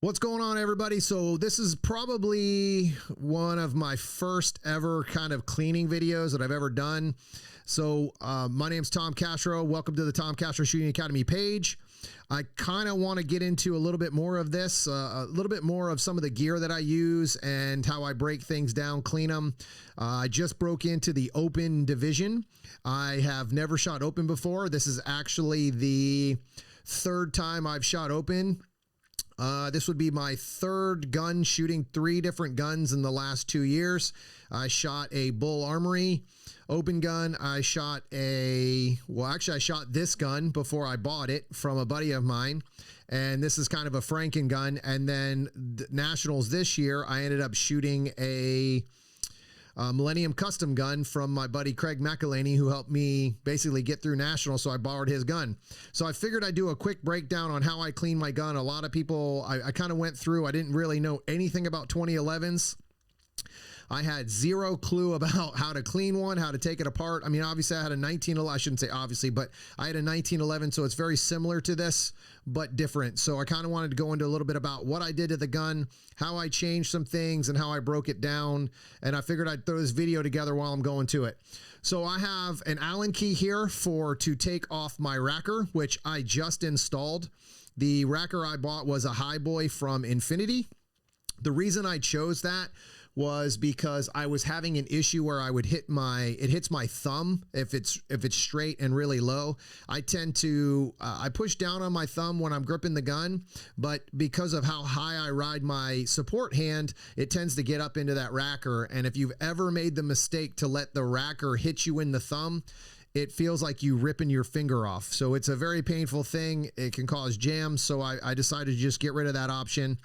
What's going on, everybody? So this is probably one of my first ever kind of cleaning videos that I've ever done. So my name's Tom Castro. Welcome to the Tom Castro Shooting Academy page. I kind of want to get into a little bit more of this, a little bit more of some of the gear that I use and how I break things down, clean them. I just broke into the open division. I have never shot open before. This is actually the third time I've shot open. This would be my third gun, shooting 3 different guns in the last 2 years. I shot a Bull Armory open gun. I shot I shot this gun before I bought it from a buddy of mine. And this is kind of a Franken gun. And then the Nationals this year, I ended up shooting a Millennium custom gun from my buddy Craig McElhaney, who helped me basically get through National, so I borrowed his gun. So I figured I'd do a quick breakdown on how I clean my gun. A lot of people, I kind of went through, I didn't really know anything about 2011s. I had zero clue about how to clean one, how to take it apart. I mean, obviously I had a 1911, I shouldn't say obviously, but I had a 1911, so it's very similar to this, but different. So I kind of wanted to go into a little bit about what I did to the gun, how I changed some things, and how I broke it down. And I figured I'd throw this video together while I'm going to it. So I have an Allen key here to take off my racker, which I just installed. The racker I bought was a Highboy from Infinity. The reason I chose that was because I was having an issue where I would hit it hits my thumb if it's straight and really low. I tend to I push down on my thumb when I'm gripping the gun, but because of how high I ride my support hand, it tends to get up into that racker. And if you've ever made the mistake to let the racker hit you in the thumb, it feels like you ripping your finger off. So it's a very painful thing. It can cause jams. So I decided to just get rid of that option.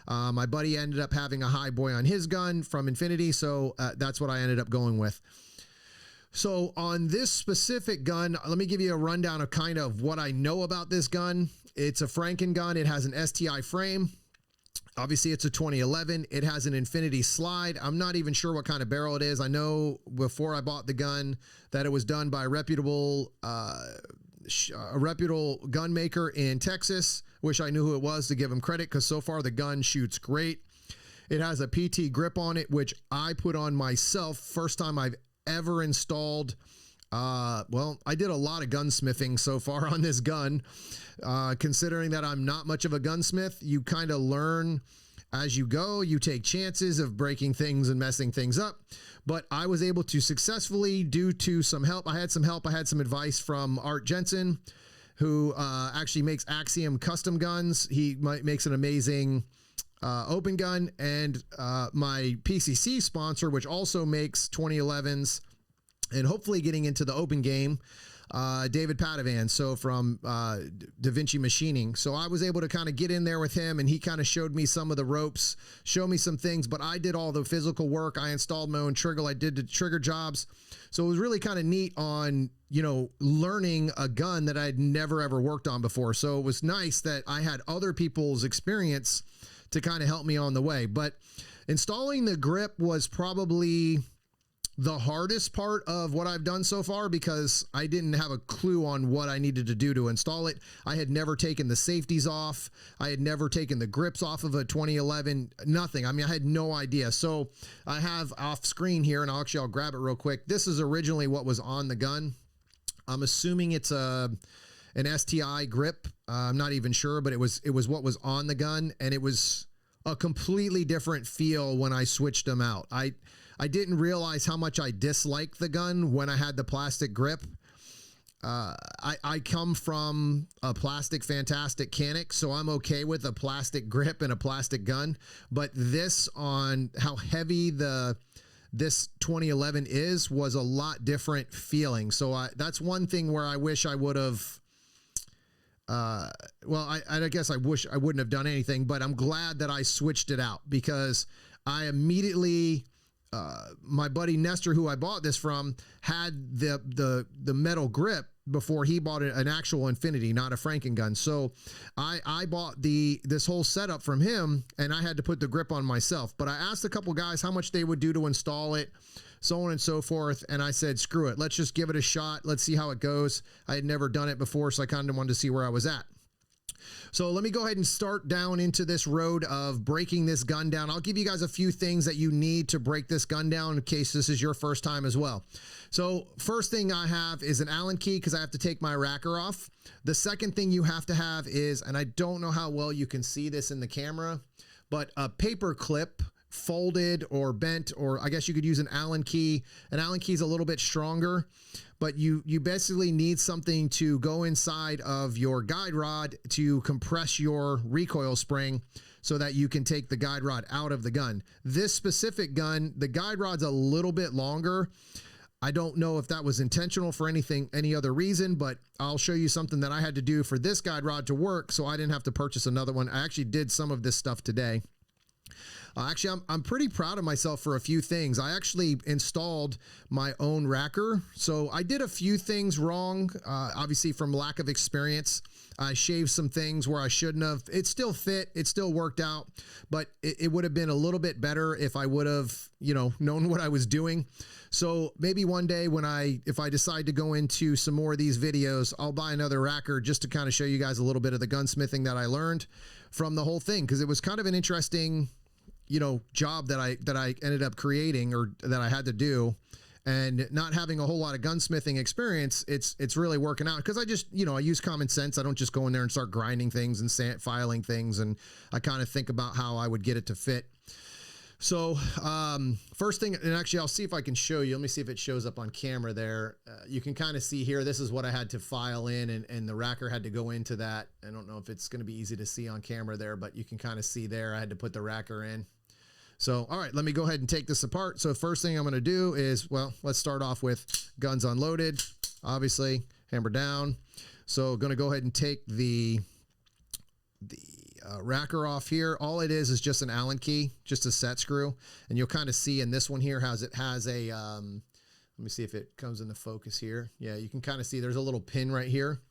My buddy ended up having a Highboy on his gun from Infinity. So that's what I ended up going with. So on this specific gun, let me give you a rundown of kind of what I know about this gun. It's a Franken gun. It has an STI frame. Obviously, it's a 2011. It has an Infinity slide. I'm not even sure what kind of barrel it is. I know before I bought the gun that it was done by a reputable gun maker in Texas. Wish I knew who it was to give him credit, because so far the gun shoots great. It has a PT grip on it, which I put on myself. First time I've ever installed. Well, I did a lot of gunsmithing so far on this gun. Considering that I'm not much of a gunsmith, you kind of learn as you go. You take chances of breaking things and messing things up. But I was able to successfully, due to some help. I had some advice from Art Jensen, who actually makes Axiom custom guns. He makes an amazing open gun. And my PCC sponsor, which also makes 2011s, and hopefully getting into the open game, David Padovan, so from Da Vinci Machining. So I was able to kind of get in there with him, and he kind of showed me some of the ropes, showed me some things, but I did all the physical work. I installed my own trigger. I did the trigger jobs. So it was really kind of neat on, learning a gun that I'd never ever worked on before. So it was nice that I had other people's experience to kind of help me on the way. But installing the grip was probably the hardest part of what I've done so far, because I didn't have a clue on what I needed to do to install it. I had never taken the safeties off. I had never taken the grips off of a 2011, nothing. I mean, I had no idea. So I have off screen here, and I'll grab it real quick. This is originally what was on the gun. I'm assuming it's an STI grip. I'm not even sure, but it was what was on the gun, and it was a completely different feel when I switched them out. I didn't realize how much I disliked the gun when I had the plastic grip. I come from a plastic fantastic Canic, so I'm okay with a plastic grip and a plastic gun. But this, on how heavy this 2011 was a lot different feeling. So that's one thing where I wish I would have. I guess I wish I wouldn't have done anything, but I'm glad that I switched it out, because I immediately. My buddy Nestor, who I bought this from, had the metal grip before he bought an actual Infinity, not a Franken gun. So I bought this whole setup from him, and I had to put the grip on myself. But I asked a couple guys how much they would do to install it, so on and so forth. And I said, screw it. Let's just give it a shot. Let's see how it goes. I had never done it before, so I kind of wanted to see where I was at. So let me go ahead and start down into this road of breaking this gun down. I'll give you guys a few things that you need to break this gun down in case this is your first time as well. So first thing I have is an Allen key because I have to take my racker off. The second thing you have to have is, and I don't know how well you can see this in the camera, but a paper clip, folded or bent, or I guess you could use an Allen key. An Allen key is a little bit stronger, but you basically need something to go inside of your guide rod to compress your recoil spring so that you can take the guide rod out of the gun. This specific gun, the guide rod's a little bit longer. I don't know if that was intentional for any other reason, but I'll show you something that I had to do for this guide rod to work so I didn't have to purchase another one. I actually did some of this stuff today. Actually, I'm pretty proud of myself for a few things. I actually installed my own racker. So I did a few things wrong, obviously from lack of experience. I shaved some things where I shouldn't have. It still fit. It still worked out, but it would have been a little bit better if I would have, known what I was doing. So maybe one day if I decide to go into some more of these videos, I'll buy another racker just to kind of show you guys a little bit of the gunsmithing that I learned from the whole thing. Cause it was kind of an interesting job that I ended up creating, or that I had to do, and not having a whole lot of gunsmithing experience, it's really working out because I just, I use common sense. I don't just go in there and start grinding things and filing things, and I kind of think about how I would get it to fit. So first thing, and actually I'll see if I can show you. Let me see if it shows up on camera there. You can kind of see here, this is what I had to file in, and the racker had to go into that. I don't know if it's going to be easy to see on camera there, but you can kind of see there I had to put the racker in. So, all right, let me go ahead and take this apart. So first thing I'm going to do is, well, let's start off with guns unloaded, obviously, hammer down. So going to go ahead and take the racker off here. All it is just an Allen key, just a set screw. And you'll kind of see in this one here how it has a, let me see if it comes into focus here. Yeah, you can kind of see there's a little pin right here,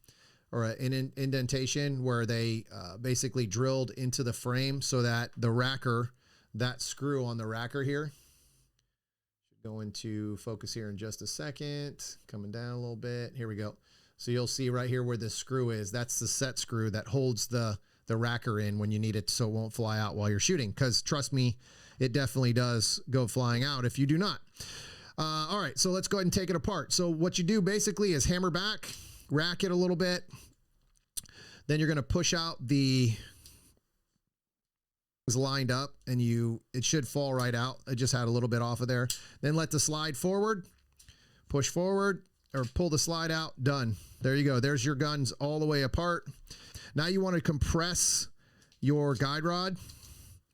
or an indentation where they basically drilled into the frame so that the racker, that screw on the racker here, should go into focus here in just a second. Coming down a little bit. Here we go. So you'll see right here where the screw is. That's the set screw that holds the racker in when you need it so it won't fly out while you're shooting. Because trust me, it definitely does go flying out if you do not. All right, so let's go ahead and take it apart. So what you do basically is hammer back, rack it a little bit. Then you're going to push out the is lined up, and it should fall right out. I just had a little bit off of there. Then let the slide forward, push forward, or pull the slide out. Done. There you go. There's your guns all the way apart. Now you want to compress your guide rod.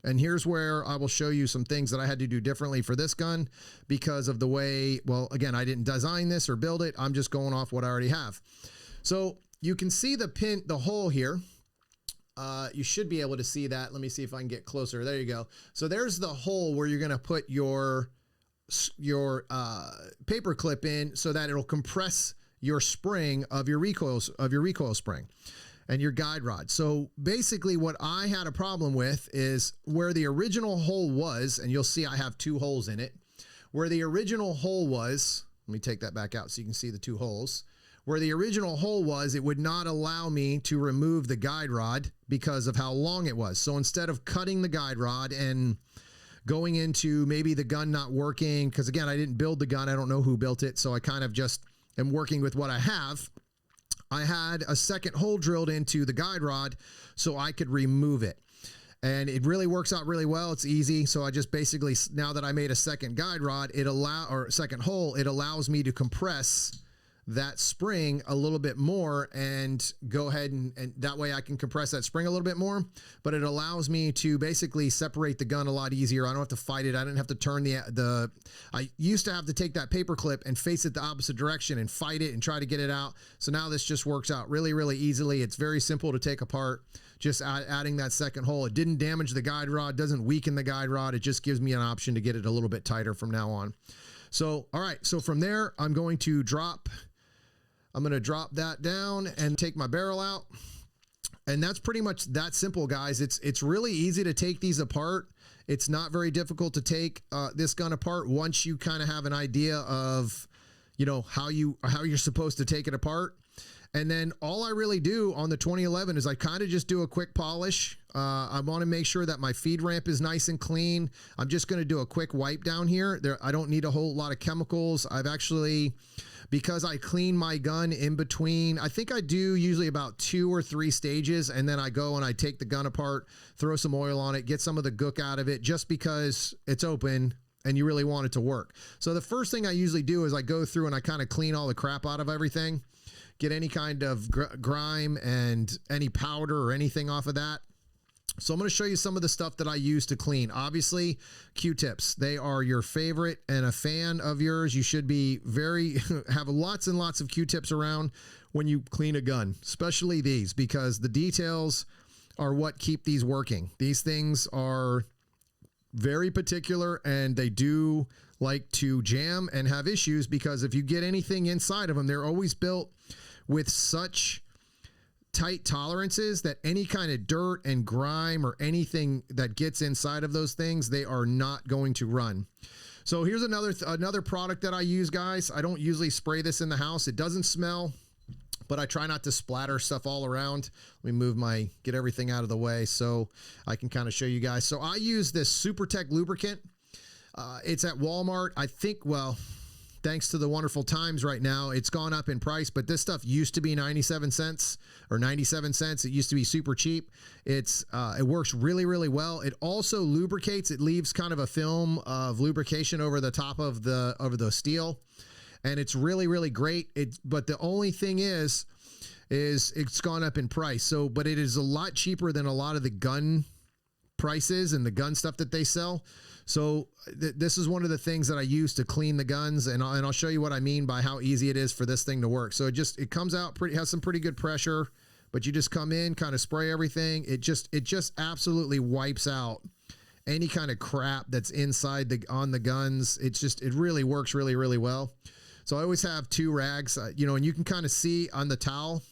And here's where I will show you some things that I had to do differently for this gun because of the way, well, again, I didn't design this or build it. I'm just going off what I already have. So you can see the hole here. You should be able to see that. Let me see if I can get closer. There you go. So there's the hole where you're going to put your paper clip in so that it'll compress your spring of your recoil spring and your guide rod. So basically what I had a problem with is where the original hole was, and you'll see I have two holes in it. Where the original hole was, let me take that back out so you can see the two holes. Where the original hole was, it would not allow me to remove the guide rod because of how long it was. So instead of cutting the guide rod and going into maybe the gun not working, because again, I didn't build the gun. I don't know who built it. So I kind of just am working with what I have. I had a second hole drilled into the guide rod so I could remove it. And it really works out really well. It's easy. So I just basically, now that I made a second guide rod, second hole, it allows me to compress that spring a little bit more and go ahead and that way I can compress that spring a little bit more, but it allows me to basically separate the gun a lot easier. I don't have to fight it. I didn't have to turn I used to have to take that paper clip and face it the opposite direction and fight it and try to get it out. So now this just works out really, really easily. It's very simple to take apart, just adding that second hole. It didn't damage the guide rod, doesn't weaken the guide rod. It just gives me an option to get it a little bit tighter from now on. So, all right. So from there, I'm going to drop that down and take my barrel out. And that's pretty much that simple, guys. It's really easy to take these apart. It's not very difficult to take this gun apart once you kind of have an idea of, how you're supposed to take it apart. And then all I really do on the 2011 is I kind of just do a quick polish. I want to make sure that my feed ramp is nice and clean. I'm just going to do a quick wipe down here. I don't need a whole lot of chemicals. I've actually, because I clean my gun in between, I think I do usually about 2 or 3 stages, and then I go and I take the gun apart, throw some oil on it, get some of the gook out of it, just because it's open and you really want it to work. So the first thing I usually do is I go through and I kind of clean all the crap out of everything, get any kind of grime and any powder or anything off of that. So I'm going to show you some of the stuff that I use to clean. Obviously, Q-tips. They are your favorite, and a fan of yours. You should be have lots and lots of Q-tips around when you clean a gun, especially these, because the details are what keep these working. These things are very particular, and they do like to jam and have issues, because if you get anything inside of them, they're always built with such tight tolerances that any kind of dirt and grime or anything that gets inside of those things, they are not going to run. So here's another product that I use, guys. I don't usually spray this in the house. It doesn't smell, but I try not to splatter stuff all around. Let me get everything out of the way so I can kind of show you guys. So I use this SuperTech lubricant. It's at Walmart. I think, well, thanks to the wonderful times right now, it's gone up in price, but this stuff used to be 97 cents or 97 cents. It used to be super cheap. It works really, really well. It also lubricates. It leaves kind of a film of lubrication over the top of the steel, and it's really, really great. But the only thing is it's gone up in price. So, but it is a lot cheaper than a lot of the gun prices and the gun stuff that they sell. So this is one of the things that I use to clean the guns, and I'll show you what I mean by how easy it is for this thing to work. So it comes out has some pretty good pressure, but you just come in, kind of spray everything. It just absolutely wipes out any kind of crap that's inside on the guns. It really works really, really well. So I always have 2 rags, and you can kind of see on the towel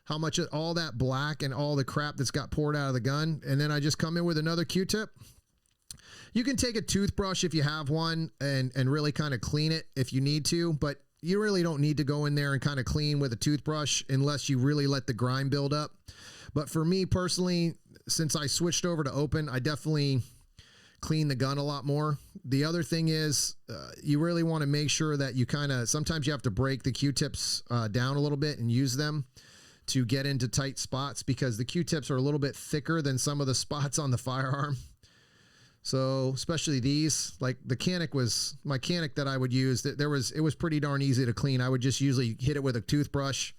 how much of all that black and all the crap that's got poured out of the gun. And then I just come in with another Q-tip. You can take a toothbrush if you have one and really kind of clean it if you need to, but you really don't need to go in there and kind of clean with a toothbrush unless you really let the grime build up. But for me personally, since I switched over to open, I definitely clean the gun a lot more. The other thing is you really want to make sure that you sometimes you have to break the Q-tips down a little bit and use them to get into tight spots, because the Q-tips are a little bit thicker than some of the spots on the firearm. So especially these, like my Canic that I would use, it was pretty darn easy to clean. I would just usually hit it with a toothbrush,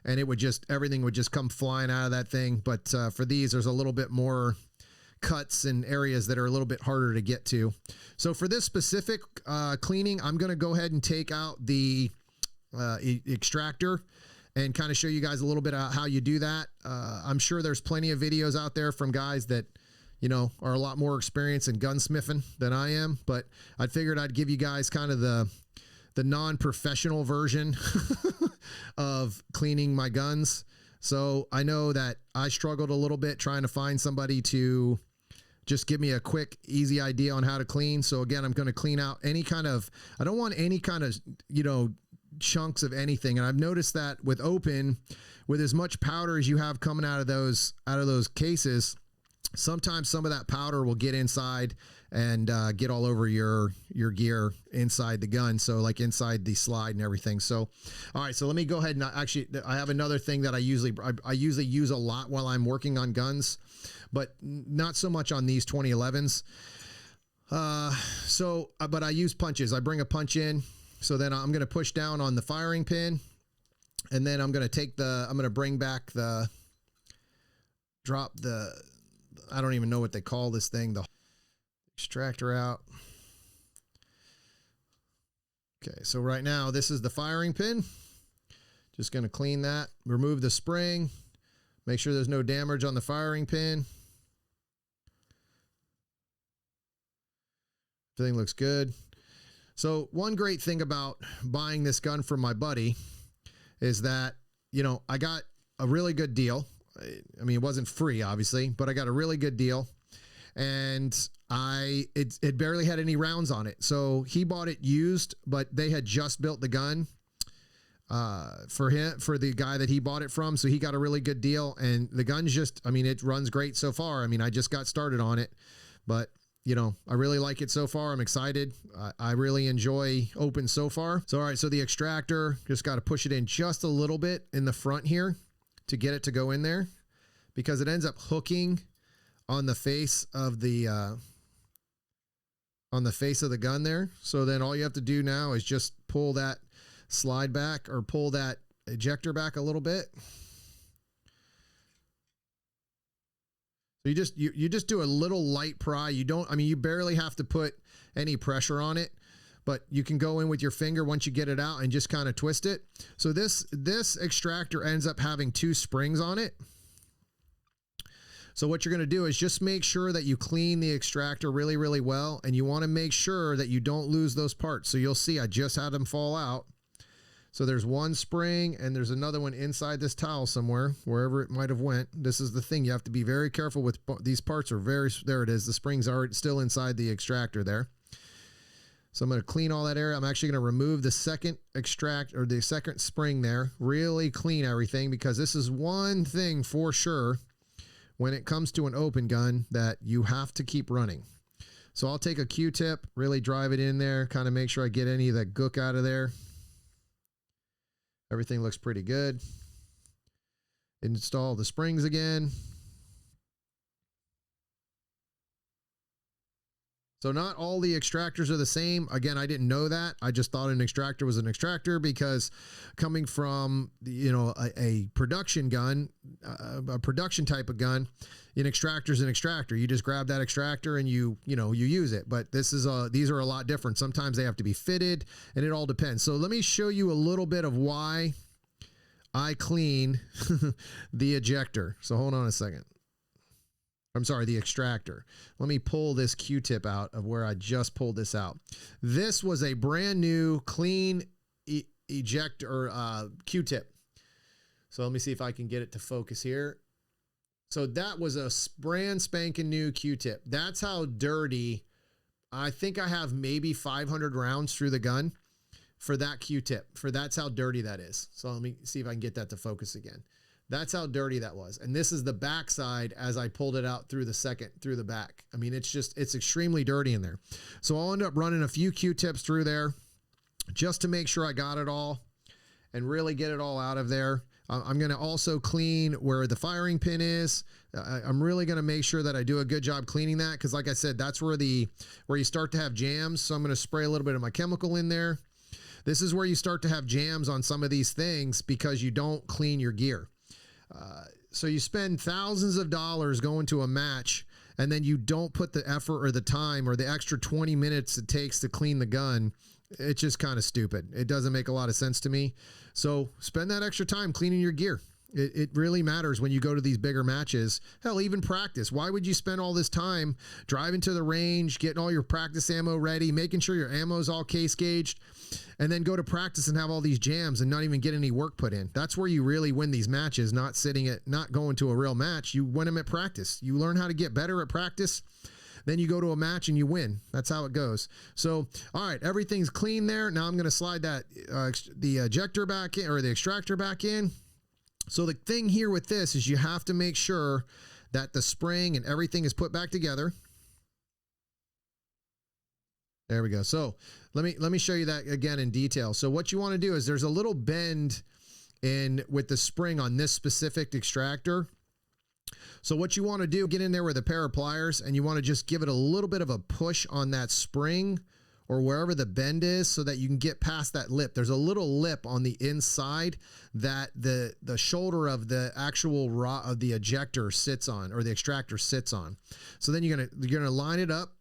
and everything would just come flying out of that thing. But for these, there's a little bit more cuts and areas that are a little bit harder to get to. So for this specific cleaning, I'm going to go ahead and take out the extractor and kind of show you guys a little bit about how you do that. I'm sure there's plenty of videos out there from guys that are a lot more experienced in gunsmithing than I am, but I figured I'd give you guys kind of the non-professional version of cleaning my guns. So I know that I struggled a little bit trying to find somebody to just give me a quick, easy idea on how to clean. So again, I'm going to clean out I don't want any kind of, chunks of anything. And I've noticed that with open, with as much powder as you have coming out of those cases, sometimes some of that powder will get inside and get all over your gear inside the gun. So like inside the slide and everything. So, all right, so let me go ahead and I have another thing that I usually use a lot while I'm working on guns, but not so much on these 2011s. But I use punches. I bring a punch in. So then I'm going to push down on the firing pin, and then I'm going to bring back I don't even know what they call this thing, the extractor out. Okay, so right now this is the firing pin. Just going to clean that, remove the spring, make sure there's no damage on the firing pin. Everything looks good. So one great thing about buying this gun from my buddy is that, I got a really good deal. I mean, it wasn't free, obviously, but I got a really good deal, and it barely had any rounds on it. So he bought it used, but they had just built the gun. for the guy that he bought it from. So he got a really good deal, and the gun's just, I mean, it runs great so far. I mean, I just got started on it, but you know, I really like it so far. I'm excited. I really enjoy open so far. So, all right. So the extractor, just got to push it in just a little bit in the front here to get it to go in there, because it ends up hooking on the face of the gun there. So then all you have to do now is just pull that slide back, or pull that ejector back a little bit. So you just do a little light pry. You don't, I mean, you barely have to put any pressure on it, but you can go in with your finger once you get it out and just kind of twist it. So this extractor ends up having 2 springs on it. So what you're going to do is just make sure that you clean the extractor really, really well. And you want to make sure that you don't lose those parts. So you'll see I just had them fall out. So there's 1 spring, and there's another one inside this towel somewhere, wherever it might have went. This is the thing. You have to be very careful with these parts. Are there it is. The springs are still inside the extractor there. So I'm going to clean all that area. I'm actually going to remove the second the second spring there. Really clean everything, because this is one thing for sure when it comes to an open gun that you have to keep running. So I'll take a Q-tip, really drive it in there, kind of make sure I get any of that gook out of there. Everything looks pretty good. Install the springs again. So not all the extractors are the same. Again, I didn't know that. I just thought an extractor was an extractor, because coming from, you know, a production gun, a production type of gun, an extractor is an extractor. You just grab that extractor and you use it. But these are a lot different. Sometimes they have to be fitted, and it all depends. So let me show you a little bit of why I clean the ejector. So hold on a second. I'm sorry, the extractor. Let me pull this Q-tip out of where I just pulled this out. This was a brand new clean ejector Q-tip. So let me see if I can get it to focus here. So that was a brand spanking new Q-tip. That's how dirty. I think I have maybe 500 rounds through the gun for that Q-tip. That's how dirty that is. So let me see if I can get that to focus again. That's how dirty that was. And this is the back side as I pulled it out through the back. I mean, it's extremely dirty in there. So I'll end up running a few Q-tips through there just to make sure I got it all and really get it all out of there. I'm going to also clean where the firing pin is. I'm really going to make sure that I do a good job cleaning that, because like I said, that's where you start to have jams. So I'm going to spray a little bit of my chemical in there. This is where you start to have jams on some of these things because you don't clean your gear. So you spend thousands of dollars going to a match, and then you don't put the effort or the time or the extra 20 minutes it takes to clean the gun. It's just kind of stupid. It doesn't make a lot of sense to me. So spend that extra time cleaning your gear. It really matters when you go to these bigger matches. Hell, even practice. Why would you spend all this time driving to the range, getting all your practice ammo ready, making sure your ammo is all case gauged, and then go to practice and have all these jams and not even get any work put in? That's where you really win these matches, not going to a real match. You win them at practice. You learn how to get better at practice. Then you go to a match and you win. That's how it goes. So, all right, everything's clean there. Now I'm going to slide that the ejector back in, or the extractor back in. So the thing here with this is you have to make sure that the spring and everything is put back together. There we go. So let me show you that again in detail. So what you want to do is there's a little bend in with the spring on this specific extractor. So what you want to do, get in there with a pair of pliers, and you want to just give it a little bit of a push on that spring or wherever the bend is, so that you can get past that lip. There's a little lip on the inside that the shoulder of the actual rod of the ejector sits on, or the extractor sits on. So then you're gonna line it up,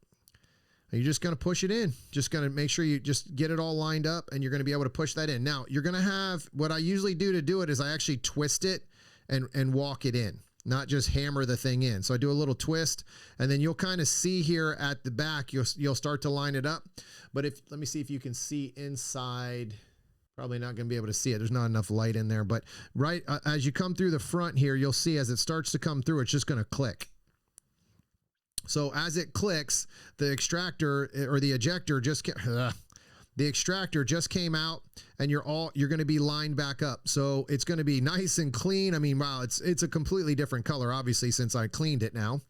and you're just gonna push it in. Just gonna make sure you just get it all lined up, and you're gonna be able to push that in. Now you're gonna have, what I usually do to do it is I actually twist it and walk it in, not just hammer the thing in. So I do a little twist, and then you'll kind of see here at the back, you'll start to line it up. But let me see if you can see inside. Probably not going to be able to see it. There's not enough light in there, but right as you come through the front here, you'll see as it starts to come through, it's just going to click. So as it clicks, the extractor or the ejector the extractor just came out and you're going to be lined back up. So it's going to be nice and clean. I mean, wow, it's a completely different color, obviously, since I cleaned it now.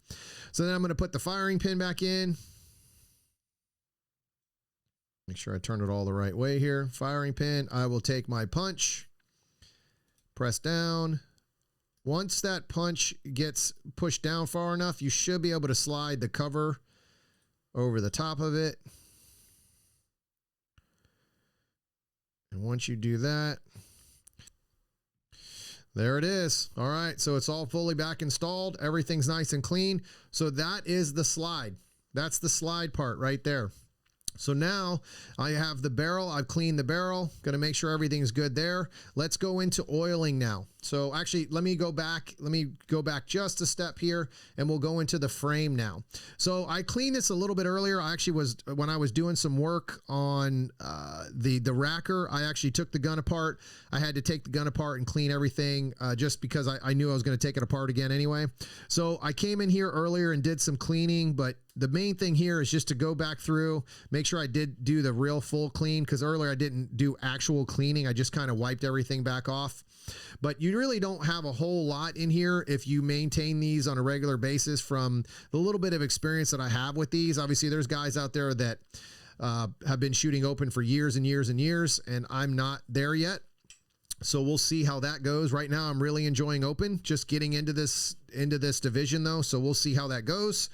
So then I'm going to put the firing pin back in. Make sure I turn it all the right way here. Firing pin. I will take my punch, press down. Once that punch gets pushed down far enough, you should be able to slide the cover over the top of it. And once you do that, there it is. All right, so it's all fully back installed. Everything's nice and clean. So that is the slide. That's the slide part right there. So now I have the barrel. I've cleaned the barrel. Going to make sure everything's good there. Let's go into oiling now. So actually, let me go back just a step here, and we'll go into the frame now. So I cleaned this a little bit earlier. I actually was, when I was doing some work on the racker, I actually took the gun apart. I had to take the gun apart and clean everything just because I knew I was going to take it apart again anyway. So I came in here earlier and did some cleaning, but the main thing here is just to go back through, make sure I did do the real full clean, because earlier I didn't do actual cleaning. I just kind of wiped everything back off. But you really don't have a whole lot in here if you maintain these on a regular basis. From the little bit of experience that I have with these, obviously there's guys out there that have been shooting open for years and years and years, and I'm not there yet. So we'll see how that goes. Right now I'm really enjoying open, just getting into this division though. So we'll see how that goes.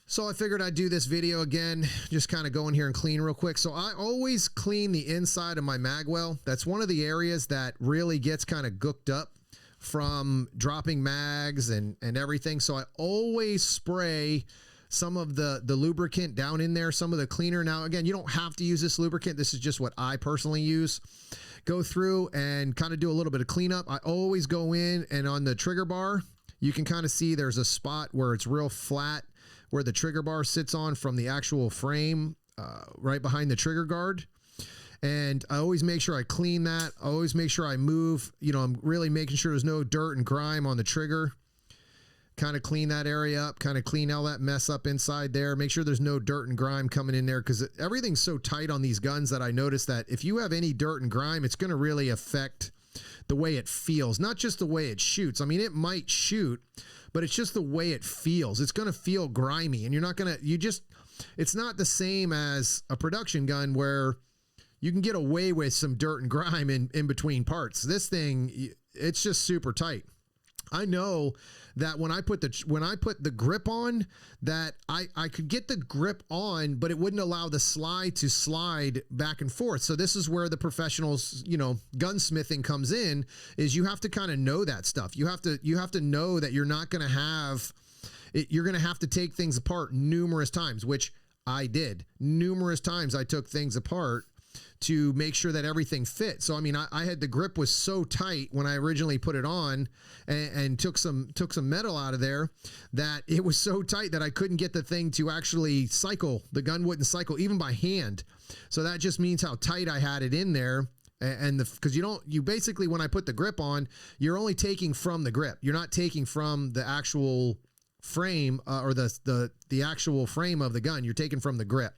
So I figured I'd do this video again, just kind of go in here and clean real quick. So I always clean the inside of my mag well. That's one of the areas that really gets kind of gooked up from dropping mags and everything. So I always spray some of the lubricant down in there, some of the cleaner. Now, again, you don't have to use this lubricant. This is just what I personally use. Go through and kind of do a little bit of cleanup. I always go in, and on the trigger bar, you can kind of see there's a spot where it's real flat, where the trigger bar sits on from the actual frame, right behind the trigger guard. And I always make sure I clean that. I always make sure I move, I'm really making sure there's no dirt and grime on the trigger. Kind of clean that area up, kind of clean all that mess up inside there. Make sure there's no dirt and grime coming in there, because everything's so tight on these guns that I noticed that if you have any dirt and grime, it's going to really affect the way it feels, not just the way it shoots. I mean, it might shoot, but it's just the way it feels. It's going to feel grimy, and it's not the same as a production gun where you can get away with some dirt and grime in between parts. This thing, it's just super tight. I know that when I put the grip on, that I could get the grip on, but it wouldn't allow the slide to slide back and forth. So this is where the professionals, gunsmithing comes in, is you have to kind of know that stuff. You have to know that you're not going to have it. You're going to have to take things apart numerous times, which I did. Numerous times I took things apart to make sure that everything fit. So, I mean, I had, the grip was so tight when I originally put it on and took some metal out of there, that it was so tight that I couldn't get the thing to actually cycle. The gun wouldn't cycle even by hand. So that just means how tight I had it in there. And because you basically, when I put the grip on, you're only taking from the grip. You're not taking from the actual frame or the actual frame of the gun. You're taking from the grip.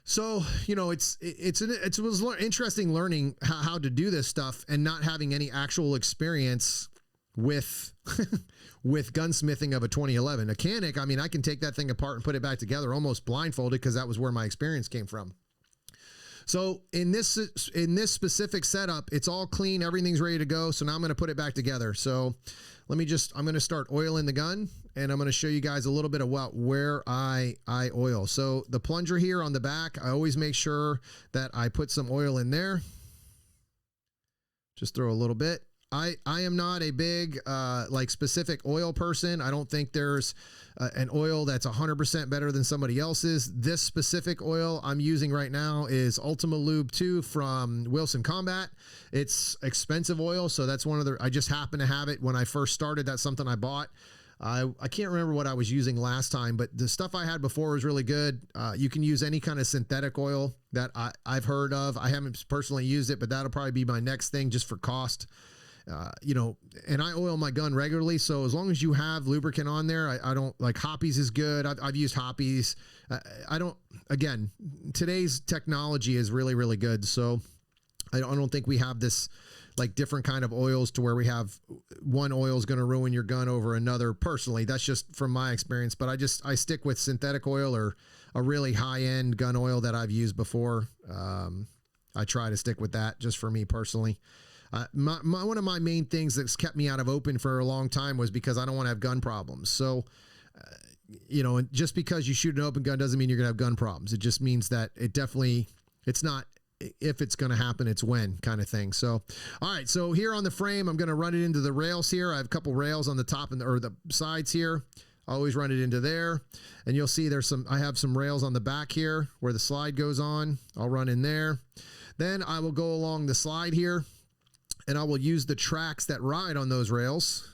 So, it was interesting learning how to do this stuff and not having any actual experience with with gunsmithing of a 2011. A Canic, I mean, I can take that thing apart and put it back together almost blindfolded, because that was where my experience came from. So in this specific setup, it's all clean. Everything's ready to go. So now I'm going to put it back together. So I'm going to start oiling the gun, and I'm going to show you guys a little bit about where I oil. So the plunger here on the back, I always make sure that I put some oil in there. Just throw a little bit. I am not a big specific oil person. I don't think there's an oil that's 100% better than somebody else's. This specific oil I'm using right now is Ultima Lube 2 from Wilson Combat. It's expensive oil, so that's I just happen to have it when I first started. That's something I bought. I can't remember what I was using last time, but the stuff I had before was really good. You can use any kind of synthetic oil that I've heard of. I haven't personally used it, but that'll probably be my next thing, just for cost. you know, and I oil my gun regularly. So as long as you have lubricant on there, I don't like Hoppies is good. I've used Hoppies. I don't, again, today's technology is really, really good. So I don't think we have this like different kind of oils to where we have one oil is going to ruin your gun over another. Personally, that's just from my experience, but I stick with synthetic oil or a really high end gun oil that I've used before. I try to stick with that just for me personally. One of my main things that's kept me out of open for a long time was because I don't want to have gun problems. So, you know, just because you shoot an open gun doesn't mean you're going to have gun problems. It just means that it's not if it's going to happen, it's when kind of thing. So, all right. So here on the frame, I'm going to run it into the rails here. I have a couple rails on the top or the sides here. I always run it into there, and you'll see I have some rails on the back here where the slide goes on. I'll run in there. Then I will go along the slide here, and I will use the tracks that ride on those rails.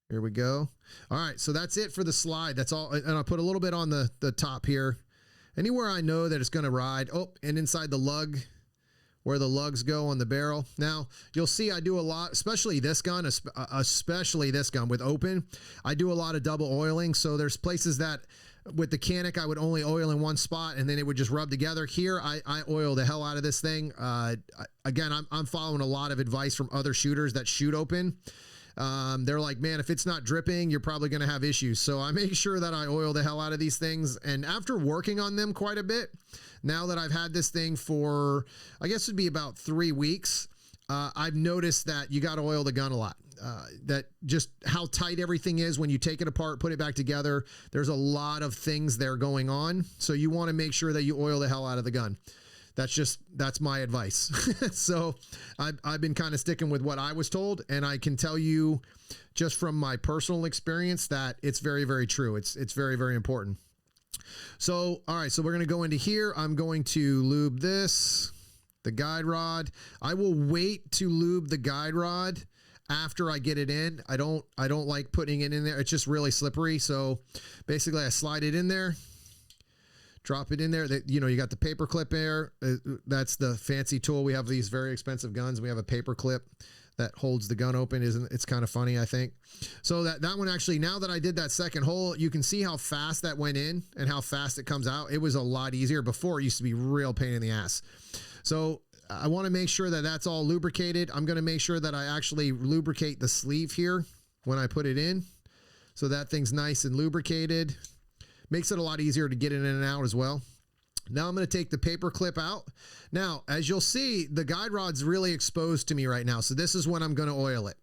Here we go. All right. So that's it for the slide. That's all. And I'll put a little bit on the top here. Anywhere I know that it's going to ride. Oh, and inside the lug, where the lugs go on the barrel. Now, you'll see I do a lot, especially this gun with open. I do a lot of double oiling. So there's places that with the Canic, I would only oil in one spot and then it would just rub together. Here, I oil the hell out of this thing. Again, I'm following a lot of advice from other shooters that shoot open. They're like, man, if it's not dripping, you're probably going to have issues. So I make sure that I oil the hell out of these things. And after working on them quite a bit, now that I've had this thing for, I guess it'd be about 3 weeks, I've noticed that you got to oil the gun a lot. That just how tight everything is when you take it apart, put it back together. There's a lot of things there going on. So you want to make sure that you oil the hell out of the gun. That's my advice. So I've been kind of sticking with what I was told, and I can tell you just from my personal experience that it's very, very true. It's very, very important. So, all right, so we're going to go into here. I'm going to lube the guide rod. I will wait to lube the guide rod after I get it in. I don't like putting it in there. It's just really slippery. So basically I slide it in there. Drop it in there. You know, you got the paper clip there. That's the fancy tool. We have these very expensive guns. We have a paper clip that holds the gun open. It's kind of funny, I think. So that one actually, now that I did that second hole, you can see how fast that went in and how fast it comes out. It was a lot easier. Before, it used to be real pain in the ass. So I want to make sure that that's all lubricated. I'm going to make sure that I actually lubricate the sleeve here when I put it in. So that thing's nice and lubricated. Makes it a lot easier to get it in and out as well. Now I'm going to take the paper clip out. Now, as you'll see, the guide rod's really exposed to me right now. So this is when I'm going to oil it.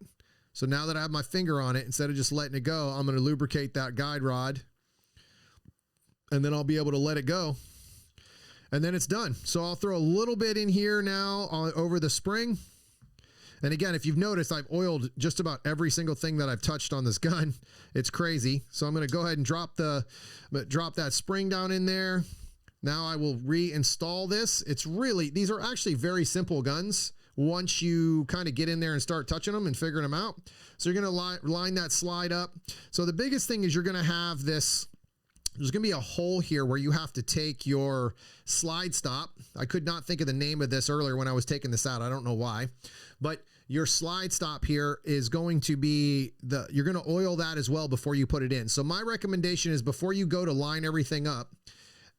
So now that I have my finger on it, instead of just letting it go, I'm going to lubricate that guide rod. And then I'll be able to let it go. And then it's done. So I'll throw a little bit in here now over the spring. And again, if you've noticed, I've oiled just about every single thing that I've touched on this gun. It's crazy. So I'm going to go ahead and drop that spring down in there. Now I will reinstall this. These are actually very simple guns once you kind of get in there and start touching them and figuring them out. So you're going to line that slide up. So the biggest thing is you're going to have this. There's going to be a hole here where you have to take your slide stop. I could not think of the name of this earlier when I was taking this out. I don't know why, but your slide stop here is going to be you're going to oil that as well before you put it in. So my recommendation is before you go to line everything up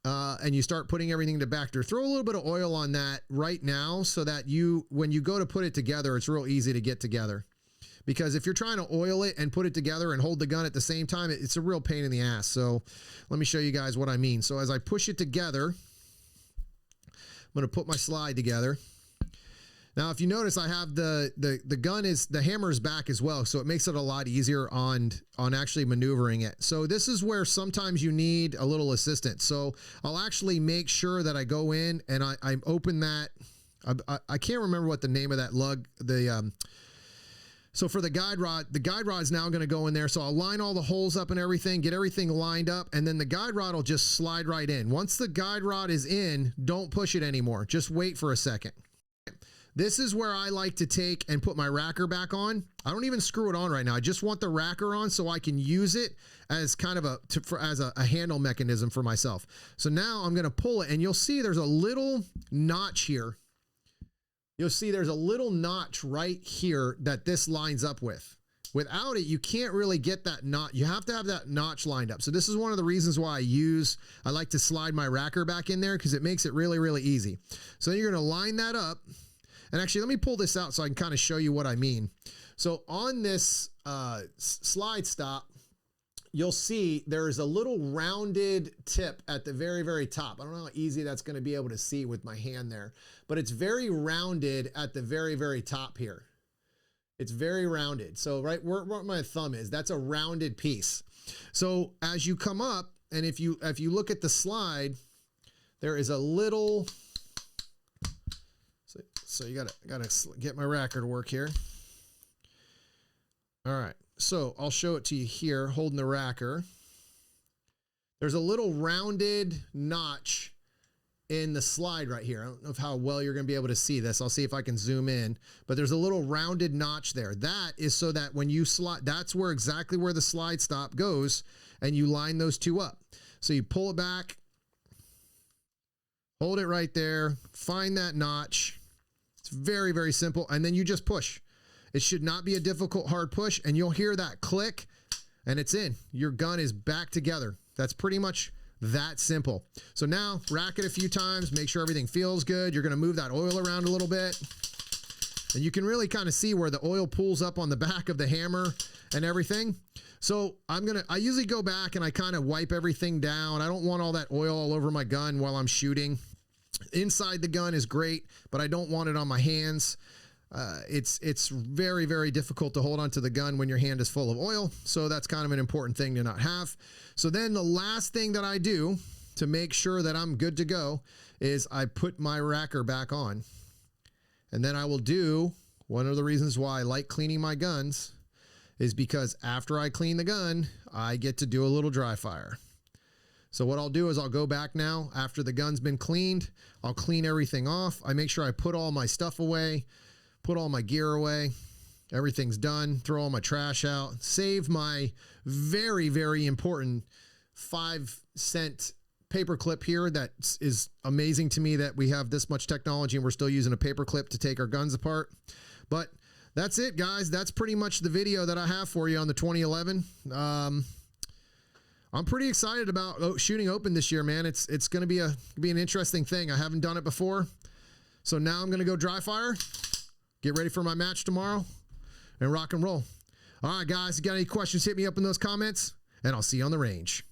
and you start putting everything to back there, throw a little bit of oil on that right now so that when you go to put it together, it's real easy to get together. Because if you're trying to oil it and put it together and hold the gun at the same time, it's a real pain in the ass. So let me show you guys what I mean. So as I push it together, I'm going to put my slide together. Now, if you notice, I have the hammer is back as well. So it makes it a lot easier on actually maneuvering it. So this is where sometimes you need a little assistance. So I'll actually make sure that I go in and I open that. I can't remember what the name of that lug, so for the guide rod is now going to go in there. So I'll line all the holes up and everything, get everything lined up, and then the guide rod will just slide right in. Once the guide rod is in, don't push it anymore. Just wait for a second. This is where I like to take and put my racker back on. I don't even screw it on right now. I just want the racker on so I can use it as kind of a handle mechanism for myself. So now I'm going to pull it, and you'll see there's a little notch here you'll see there's a little notch right here that this lines up with. Without it, you can't really get that notch. You have to have that notch lined up. So this is one of the reasons why I like to slide my racker back in there, because it makes it really, really easy. So you're going to line that up. And actually, let me pull this out so I can kind of show you what I mean. So on this slide stop, you'll see there's a little rounded tip at the very, very top. I don't know how easy that's going to be able to see with my hand there, but it's very rounded at the very, very top here. It's very rounded. So right where my thumb is, that's a rounded piece. So as you come up, and if you look at the slide, there is a little, so you gotta get my racker to work here. All right, so I'll show it to you here, holding the racker. There's a little rounded notch in the slide right here. I don't know how well you're going to be able to see this. I'll see if I can zoom in, but there's a little rounded notch there. That is so that when you slide, that's where exactly where the slide stop goes, and you line those two up. So you pull it back, hold it right there, find that notch. It's very, very simple. And then you just push. It should not be a difficult, hard push, and you'll hear that click, and it's in. Your gun is back together. That's pretty much that simple. So now rack it a few times, make sure everything feels good. You're going to move that oil around a little bit, and you can really kind of see where the oil pulls up on the back of the hammer and everything. So I usually go back and I kind of wipe everything down. I don't want all that oil all over my gun while I'm shooting. Inside the gun is great, but I don't want it on my hands. It's very, very difficult to hold onto the gun when your hand is full of oil. So that's kind of an important thing to not have. So then the last thing that I do to make sure that I'm good to go is I put my racker back on. And then I will do, one of the reasons why I like cleaning my guns is because after I clean the gun, I get to do a little dry fire. So what I'll do is I'll go back now after the gun's been cleaned. I'll clean everything off. I make sure I put all my stuff away, put all my gear away. Everything's done. Throw all my trash out. Save my very, very important 5-cent paper clip here. That is amazing to me that we have this much technology and we're still using a paper clip to take our guns apart. But that's it, guys. That's pretty much the video that I have for you on the 2011. I'm pretty excited about shooting open this year, man. It's going to be an interesting thing. I haven't done it before. So now I'm going to go dry fire, get ready for my match tomorrow, and rock and roll. All right, guys, if you got any questions, hit me up in those comments, and I'll see you on the range.